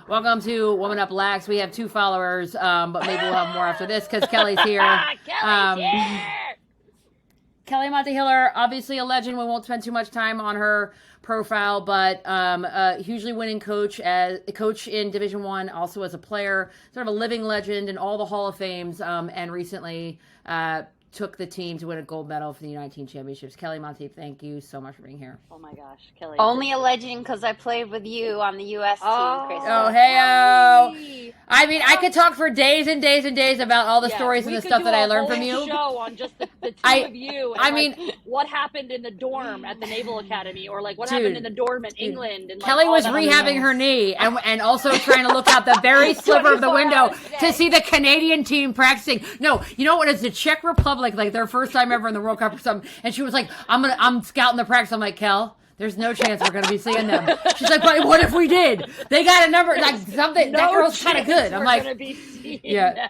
Welcome to Woman Up Lax. We have 2 followers, but maybe we'll have more after this because Kelly's here. Kelly's here! Kelly Amonte Hiller, obviously a legend. We won't spend too much time on her profile, but a hugely winning coach, as a coach in Division I, also as a player, sort of a living legend in all the Hall of Fames, and recently took the team to win a gold medal for the U19 championships. Kelly Amonte, thank you so much for being here. Oh my gosh, Kelly. Only a legend because I played with you on the U.S. team, Krista. Oh, hey-o. I mean, I could talk for days and days and days about all the stories and the stuff that I learned from you. We could do a whole show on just the two of you. And I mean, what happened in the dorm at the Naval Academy, or like what happened in the dorm in England. And Kelly was rehabbing her knee and also trying to look out the very sliver of the window to see the Canadian team practicing. No, you know what? It's the Czech Republic, like their first time ever in the World Cup or something. And she was like, I'm scouting the practice. I'm like, Kel, there's no chance we're going to be seeing them. She's like, but what if we did? They got a number, like something. That girl's kind of good. I'm like, yeah.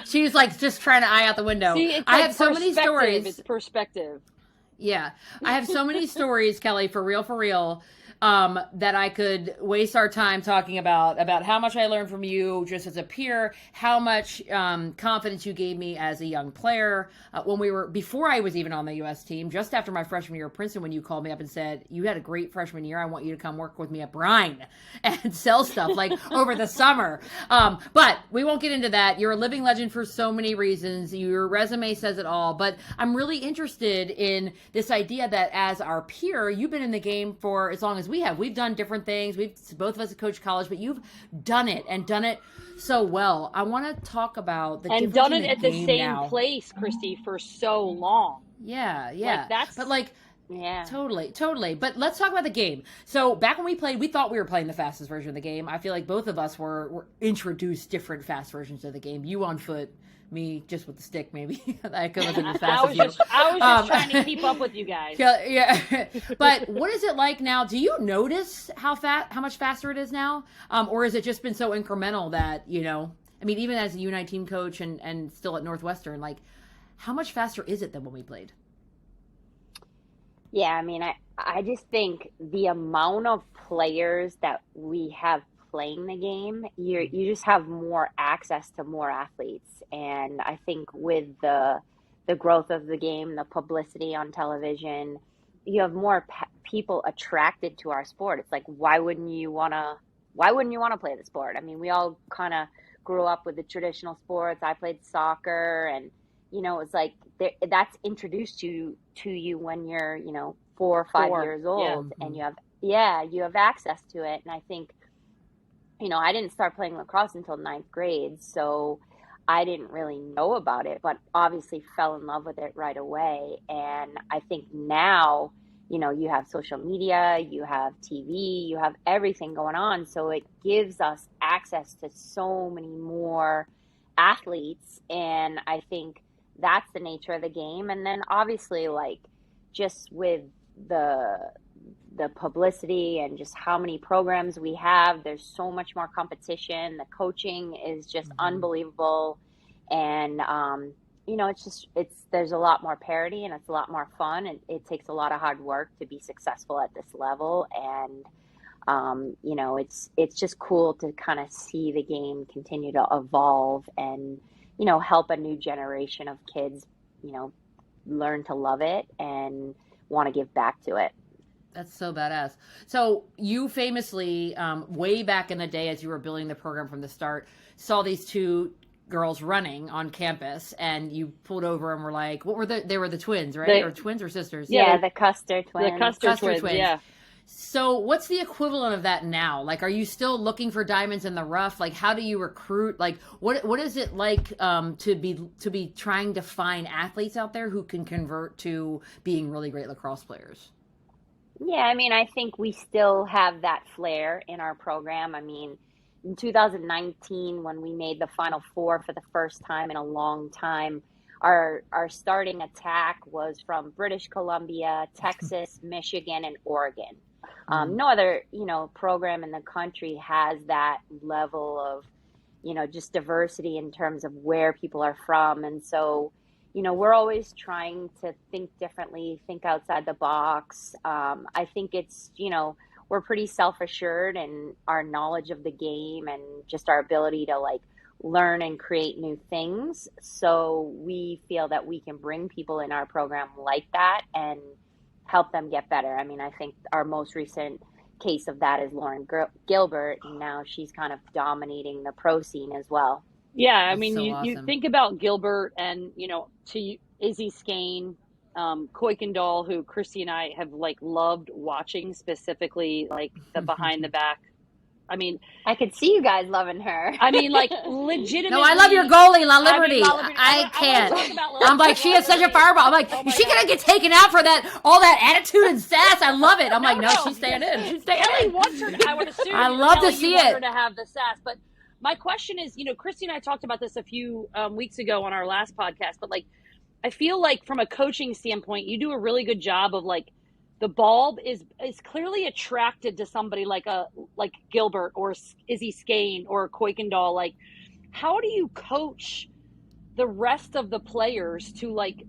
She's like just trying to eye out the window. See, I have so many stories. It's perspective. Yeah. I have so many stories, Kelly, for real, that I could waste our time talking about how much I learned from you just as a peer, how much confidence you gave me as a young player before I was even on the U.S. team, just after my freshman year at Princeton, when you called me up and said, you had a great freshman year. I want you to come work with me at Brine and sell stuff like over the summer. But we won't get into that. You're a living legend for so many reasons. Your resume says it all. But I'm really interested in this idea that as our peer, you've been in the game for as long as we have. We've done different things. Both of us have coached college, but you've done it and done it so well. I want to talk about the difference done in it the at the game same now. Place, Christy, for so long. Yeah. Totally. But let's talk about the game. So back when we played, we thought we were playing the fastest version of the game. I feel like both of us were introduced different fast versions of the game. You on foot, me just with the stick, maybe. I wasn't as fast as you. I was just trying to keep up with you guys. Yeah. But what is it like now? Do you notice how much faster it is now? Or has it just been so incremental that, I mean, even as a U19 coach and still at Northwestern, like, how much faster is it than when we played? Yeah, I mean, I just think the amount of players that we have playing the game, you just have more access to more athletes. And I think with the growth of the game, the publicity on television, you have more people attracted to our sport. It's like, why wouldn't you want to play the sport? I mean, we all kind of grew up with the traditional sports. I played soccer, and it's like that's introduced to you when you're 4 or 5 years old, and you have access to it. And I think I didn't start playing lacrosse until 9th grade, so I didn't really know about it, but obviously fell in love with it right away. And I think now, you have social media, you have TV, you have everything going on. So it gives us access to so many more athletes. And I think that's the nature of the game. And then obviously, like, just with the publicity and just how many programs we have, there's so much more competition. The coaching is just unbelievable. And, there's a lot more parity, and it's a lot more fun. And it takes a lot of hard work to be successful at this level. And, it's just cool to kind of see the game continue to evolve and, help a new generation of kids, learn to love it and want to give back to it. That's so badass. So you famously, way back in the day, as you were building the program from the start, saw these 2 girls running on campus, and you pulled over and were like, what were they were the twins, right? Or twins or sisters? Yeah, the Custer twins. The Custer twins, yeah. So what's the equivalent of that now? Like, are you still looking for diamonds in the rough? Like, how do you recruit? Like, what is it like to be trying to find athletes out there who can convert to being really great lacrosse players? Yeah, I mean, I think we still have that flair in our program. I mean, in 2019, when we made the Final Four for the first time in a long time, our starting attack was from British Columbia, Texas, Michigan, and Oregon. No other, program in the country has that level of, just diversity in terms of where people are from. And so, we're always trying to think differently, think outside the box. I think it's, we're pretty self-assured in our knowledge of the game and just our ability to like learn and create new things. So we feel that we can bring people in our program like that and help them get better. I mean, I think our most recent case of that is Lauren Gilbert, and now she's kind of dominating the pro scene as well. Yeah, I That's mean, so you awesome. think about Gilbert and, to Izzy Skane, Kuykendall, who Christy and I have like loved watching, specifically like the behind the back. I mean, I could see you guys loving her. I mean, like legitimately. No, I love your goalie, La I Liberty. mean, La Liberty. I wanna can't. talk about La I'm like, she is such a fireball. I'm like, Oh my is she God. gonna get taken out for that, all that attitude and sass? I love it. I'm like, no, she's staying in. She's staying Kelly in. wants her. I would assume. I love to Kelly, see you want it. her to have the sass, but my question is, Christy and I talked about this a few weeks ago on our last podcast, but like, I feel like from a coaching standpoint, you do a really good job of like, the ball is clearly attracted to somebody like Gilbert or Izzy Skane or Kuykendall. Like, how do you coach the rest of the players to like,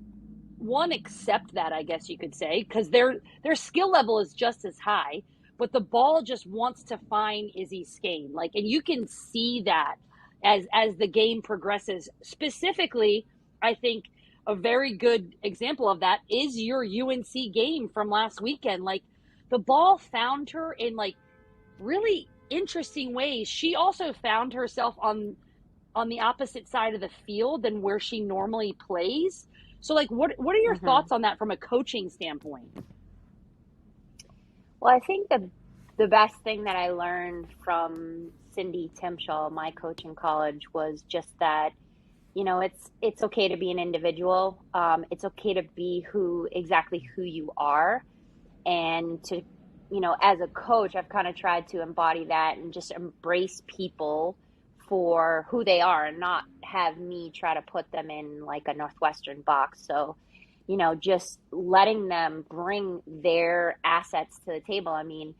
one, accept that, I guess you could say, because their skill level is just as high, but the ball just wants to find Izzy Skane. Like, and you can see that as the game progresses. Specifically, I think a very good example of that is your UNC game from last weekend. Like, the ball found her in like really interesting ways. She also found herself on the opposite side of the field than where she normally plays. So like, what are your thoughts on that from a coaching standpoint? Well, I think the best thing that I learned from Cindy Timshall, my coach in college, was just that, it's okay to be an individual. It's okay to be exactly who you are. And to, as a coach, I've kind of tried to embody that and just embrace people for who they are and not have me try to put them in like a Northwestern box. So, just letting them bring their assets to the table. I mean,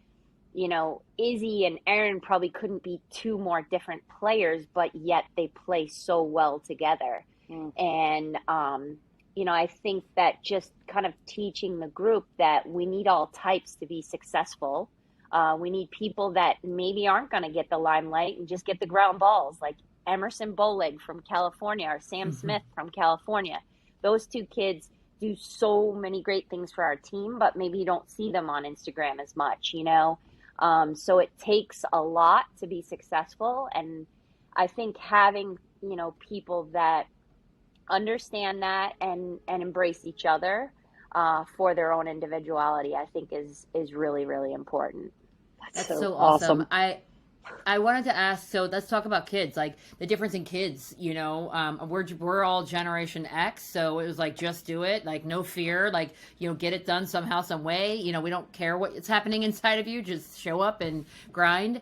Izzy and Erin probably couldn't be two more different players, but yet they play so well together. And, I think that just kind of teaching the group that we need all types to be successful. We need people that maybe aren't going to get the limelight and just get the ground balls, like Emerson Boleg from California or Sam Smith from California. Those two kids do so many great things for our team, but maybe you don't see them on Instagram as much, So it takes a lot to be successful. And I think having, people that understand that and embrace each other for their own individuality, I think is really, really important. That's so awesome. I wanted to ask, so let's talk about kids, like the difference in kids, we're all Generation X, so it was like, just do it, like no fear, like, get it done somehow, some way, we don't care what's happening inside of you, just show up and grind.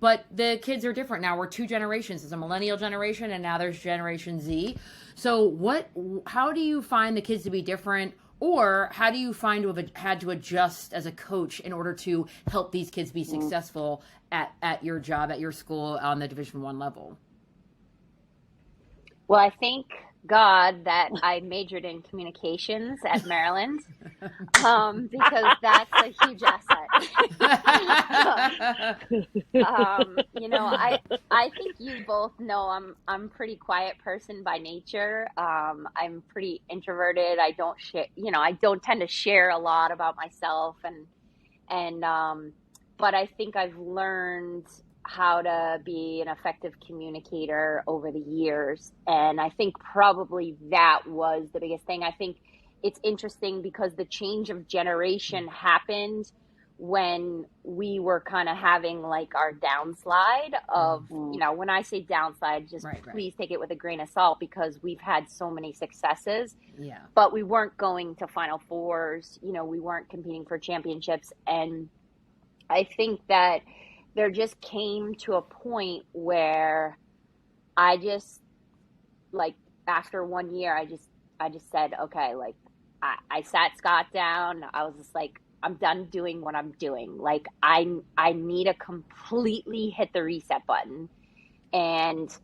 But the kids are different now. We're two generations. There's a millennial generation and now there's Generation Z. So how do you find the kids to be different? Or how do you find to have had to adjust as a coach in order to help these kids be successful at your job, at your school, on the Division I level? Well, I thank God that I majored in communications at Maryland, because that's a huge asset. I think you both know I'm a pretty quiet person by nature. I'm pretty introverted. I don't share, I don't tend to share a lot about myself, but I think I've learned how to be an effective communicator over the years. And I think probably that was the biggest thing. I think it's interesting because the change of generation happened when we were kind of having like our downslide of, when I say downslide, just please take it with a grain of salt, because we've had so many successes, but we weren't going to Final Fours, we weren't competing for championships. And I think that there just came to a point where I just, like, after 1 year, I just said, okay, like, I sat Scott down. I was just like, I'm done doing what I'm doing. Like, I need to completely hit the reset button. And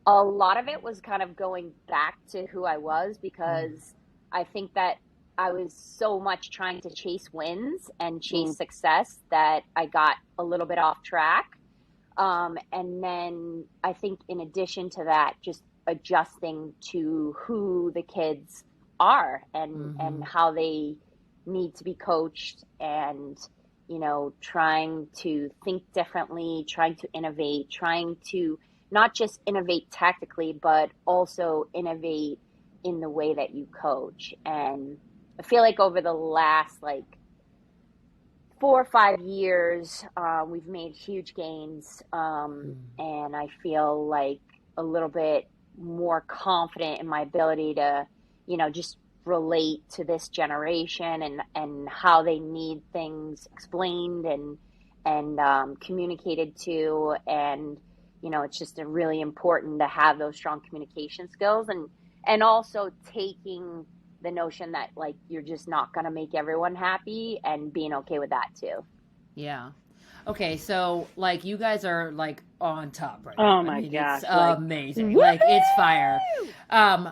a lot of it was kind of going back to who I was, because I think that I was so much trying to chase wins and chase success that I got a little bit off track. And then I think in addition to that, just adjusting to who the kids are and how they need to be coached, and, you know, trying to think differently, trying to innovate, trying to not just innovate tactically, but also innovate in the way that you coach. And I feel like over the last 4 or 5 years, we've made huge gains. And I feel like a little bit more confident in my ability to, you know, just relate to this generation and how they need things explained and communicated to. And, you know, it's just really important to have those strong communication skills, and also taking the notion that like you're just not going to make everyone happy and being okay with that too. Yeah. Okay, so like you guys are like on top right now. Oh my gosh, it's amazing. Like it's fire.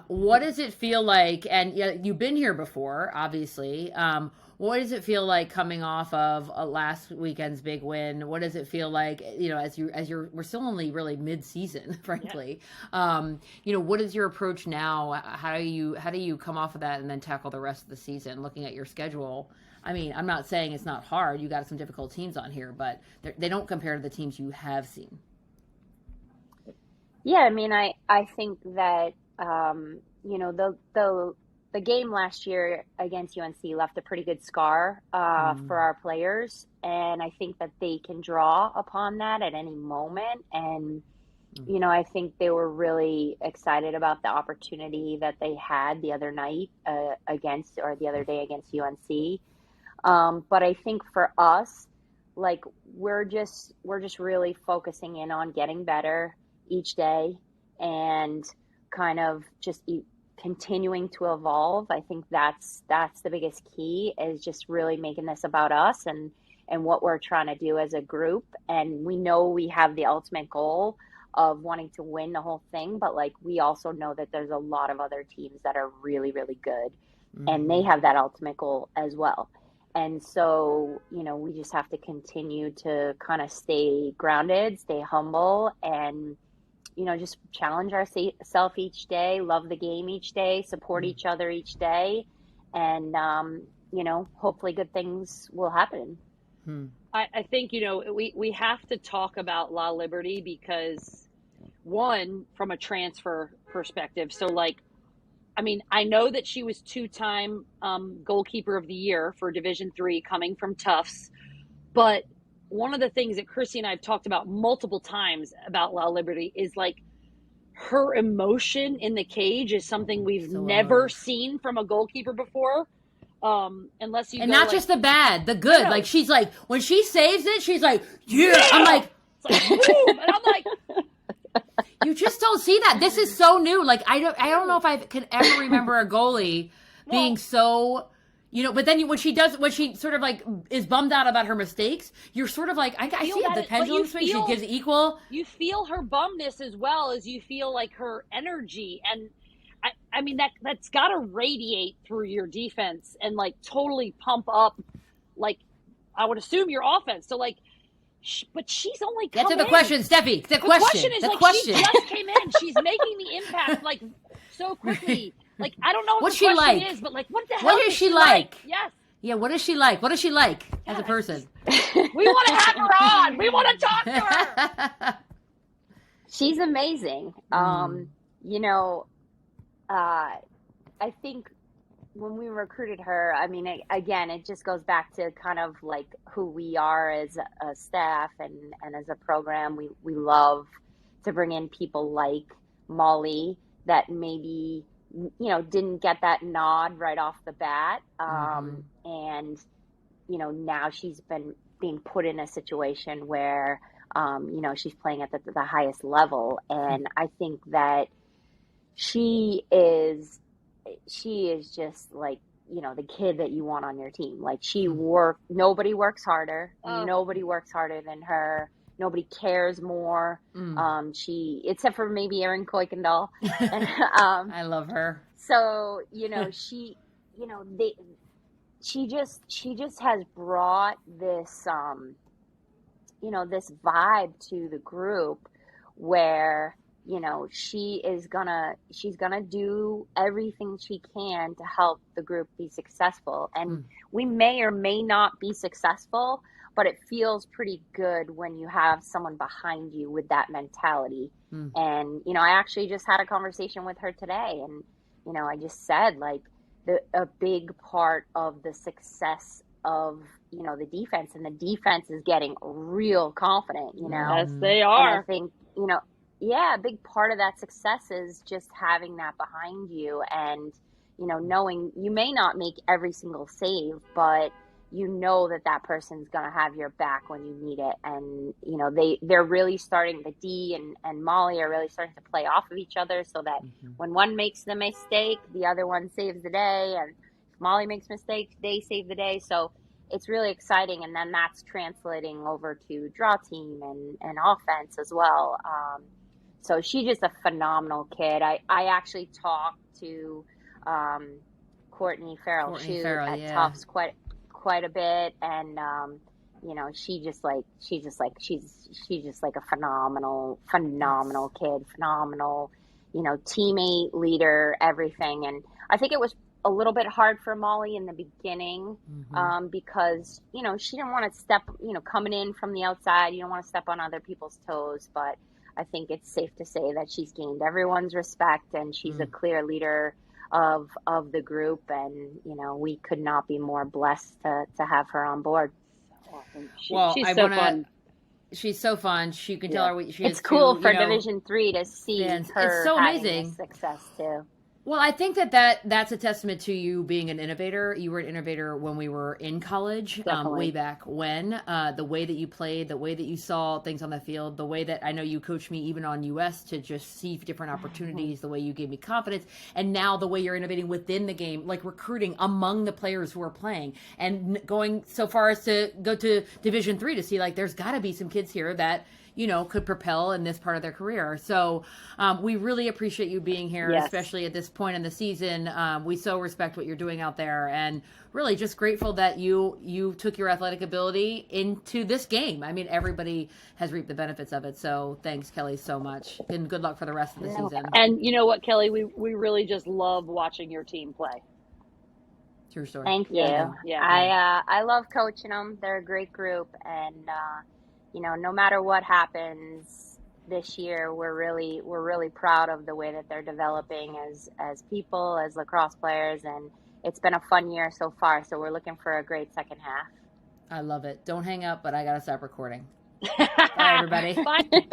What does it feel like? And yeah, you've been here before, obviously. What does it feel like coming off of last weekend's big win? What does it feel like, you know, as you're we're still only really mid-season, frankly. You know, what is your approach now? How do you come off of that and then tackle the rest of the season, looking at your schedule? I mean, I'm not saying it's not hard. You got some difficult teams on here, but they don't compare to the teams you have seen. Yeah, I mean, I think that you know, the game last year against UNC left a pretty good scar for our players, and I think that they can draw upon that at any moment. And you know, I think they were really excited about the opportunity that they had the other night the other day against UNC. But I think for us, like we're just really focusing in on getting better each day and kind of just continuing to evolve. I think that's the biggest key, is just really making this about us and what we're trying to do as a group. And we know we have the ultimate goal of wanting to win the whole thing, but like we also know that there's a lot of other teams that are really, really good, and they have that ultimate goal as well. And so, you know, we just have to continue to kind of stay grounded, stay humble, and, you know, just challenge ourselves each day, love the game each day, support each other each day. And, you know, hopefully good things will happen. I think, you know, we have to talk about La Liberty because, one, from a transfer perspective. So, like, I mean, I know that she was 2-time goalkeeper of the year for Division III coming from Tufts. But one of the things that Chrissy and I have talked about multiple times about La Liberty is like her emotion in the cage is something we've never seen from a goalkeeper before. Unless you and not just the bad, the good. Like she's like, when she saves it, she's like, yeah. I'm like, it's like boom, and I'm like, you just don't see that. This is so new. Like I don't know if I can ever remember a goalie being so, you know. But then when she sort of like is bummed out about her mistakes, you're sort of like, I see it. The pendulum swing. She gives equal. You feel her bumness as well as you feel like her energy, and I mean that's got to radiate through your defense and like totally pump up, like I would assume your offense. So like. But she's only come Get to the question, Steffi. The question is she just came in. She's making the impact like so quickly. Like I don't know what the question like? is, but like what the hell? What is she like? Yes. Yeah. What is she like? What is she like as a person? We want to have her on. We want to talk to her. She's amazing. You know, I think when we recruited her, I mean, again, it just goes back to kind of like who we are as a staff and as a program. We love to bring in people like Molly that maybe, you know, didn't get that nod right off the bat. And, you know, now she's been being put in a situation where, you know, she's playing at the highest level. And I think that she is just like, you know, the kid that you want on your team. Like nobody works harder. Nobody works harder than her. Nobody cares more. Except for maybe Erin Kuykendall. I love her. So, you know, you know, she just has brought this, you know, this vibe to the group where, you know, she's gonna do everything she can to help the group be successful. And we may or may not be successful, but it feels pretty good when you have someone behind you with that mentality. And, you know, I actually just had a conversation with her today, and, you know, I just said, like, a big part of the success of, you know, the defense, and the defense is getting real confident, you know. Yes, they And are. I think, you know, yeah, a big part of that success is just having that behind you, and, you know, knowing you may not make every single save, but you know that that person's going to have your back when you need it. And, you know, they're really starting, the D and Molly are really starting to play off of each other, so that when one makes the mistake, the other one saves the day. And if Molly makes mistakes, they save the day. So it's really exciting. And then that's translating over to draw team and offense as well. So she's just a phenomenal kid. I actually talked to Courtney Farrell at Tufts quite a bit, and you know, she's just like a phenomenal kid, phenomenal, you know, teammate, leader, everything. And I think it was a little bit hard for Molly in the beginning, because, you know, she didn't want to coming in from the outside, you don't want to step on other people's toes. But I think it's safe to say that she's gained everyone's respect, and she's a clear leader of the group. And, you know, we could not be more blessed to have her on board. Awesome. She's so fun. She can tell her what she is. It's cool too, for you know, Division III to see her it's so having amazing. this success too. Well, I think that's a testament to you being an innovator. You were an innovator when we were in college, way back when. The way that you played, the way that you saw things on the field, the way that I know you coached me even on US to just see different opportunities, the way you gave me confidence, and now the way you're innovating within the game, like recruiting among the players who are playing, and going so far as to go to Division III to see, like, there's got to be some kids here that, you know, could propel in this part of their career. So we really appreciate you being here, especially at this point in the season. We so respect what you're doing out there, and really just grateful that you took your athletic ability into this game. I mean, everybody has reaped the benefits of it. So thanks, Kelly, so much. And good luck for the rest of the season. And you know what, Kelly, we really just love watching your team play. True story. Thank you. I love coaching them. They're a great group, and you know, no matter what happens this year, we're really proud of the way that they're developing as people, as lacrosse players, and it's been a fun year so far. So we're looking for a great second half. I love it. Don't hang up, but I gotta stop recording. Bye, everybody. Bye.